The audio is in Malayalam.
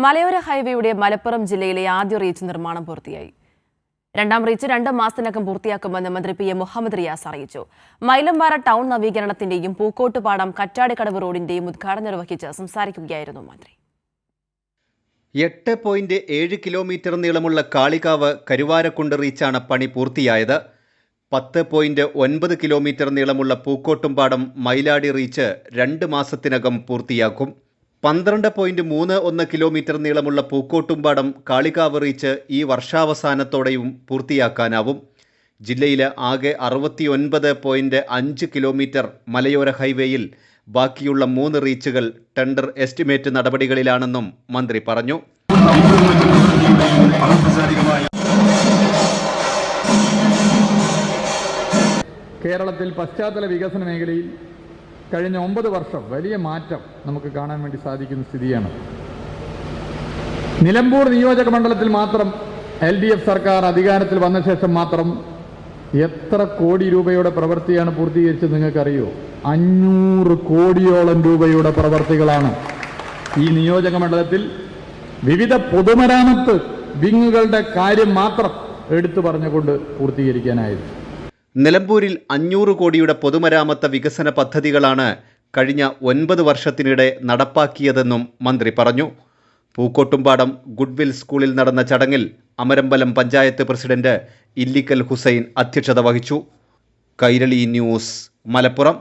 മലയോര ഹൈവേയുടെ മലപ്പുറം ജില്ലയിലെ ആദ്യ റീച്ച് നിർമ്മാണം പൂർത്തിയായി. രണ്ടാം റീച്ച് 2 മാസത്തിനകം പൂർത്തിയാക്കുമെന്ന് മന്ത്രി പി എം മുഹമ്മദ് റിയാസ് അറിയിച്ചു. മൈലമ്പാറ ടൗൺ നവീകരണത്തിന്റെയും പൂക്കോട്ടുപാടം കറ്റാടിക്കടവ് റോഡിന്റെയും ഉദ്ഘാടനം നിർവഹിച്ച് സംസാരിക്കുകയായിരുന്നു മന്ത്രി. 8.7 കിലോമീറ്റർ നീളമുള്ള കാളികാവ് കരുവാരക്കുണ്ട് റീച്ചാണ് പണി പൂർത്തിയായത്. 10.9 കിലോമീറ്റർ നീളമുള്ള പൂക്കോട്ടുംപാടം മൈലാടി റീച്ച് 2 മാസത്തിനകം പൂർത്തിയാക്കും. 12.31 കിലോമീറ്റർ നീളമുള്ള പൂക്കോട്ടുംപാടം കാളികാവ് റീച്ച് ഈ വർഷാവസാനത്തോടെയും പൂർത്തിയാക്കാനാവും. ജില്ലയിലെ ആകെ 69.5 കിലോമീറ്റർ മലയോര ഹൈവേയിൽ ബാക്കിയുള്ള 3 റീച്ചുകൾ ടെൻഡർ എസ്റ്റിമേറ്റ് നടപടികളിലാണെന്നും മന്ത്രി പറഞ്ഞു. കേരളത്തിൽ പശ്ചാത്തല വികസന മേഖലയിൽ കഴിഞ്ഞ 9 വർഷം വലിയ മാറ്റം നമുക്ക് കാണാൻ വേണ്ടി സാധിക്കുന്ന സ്ഥിതിയാണ്. നിലമ്പൂർ നിയോജക മണ്ഡലത്തിൽ മാത്രം LDF സർക്കാർ അധികാരത്തിൽ വന്ന ശേഷം മാത്രം എത്ര കോടി രൂപയുടെ പ്രവൃത്തിയാണ് പൂർത്തീകരിച്ചത് നിങ്ങൾക്കറിയോ? 500 കോടിയോളം രൂപയുടെ പ്രവർത്തികളാണ് ഈ നിയോജക മണ്ഡലത്തിൽ വിവിധ പൊതുമരാമത്ത് വിങ്ങുകളുടെ കാര്യം മാത്രം എടുത്തു പറഞ്ഞുകൊണ്ട് പൂർത്തീകരിക്കാനായത്. നിലമ്പൂരിൽ 500 കോടിയുടെ പൊതുമരാമത്ത് വികസന പദ്ധതികളാണ് കഴിഞ്ഞ 9 വർഷത്തിനിടെ നടപ്പാക്കിയതെന്നും മന്ത്രി പറഞ്ഞു. പൂക്കോട്ടുംപാടം ഗുഡ്വിൽ സ്കൂളിൽ നടന്ന ചടങ്ങിൽ അമരമ്പലം പഞ്ചായത്ത് പ്രസിഡന്റ് ഇല്ലിക്കൽ ഹുസൈൻ അധ്യക്ഷത വഹിച്ചു. കൈരളി ന്യൂസ്, മലപ്പുറം.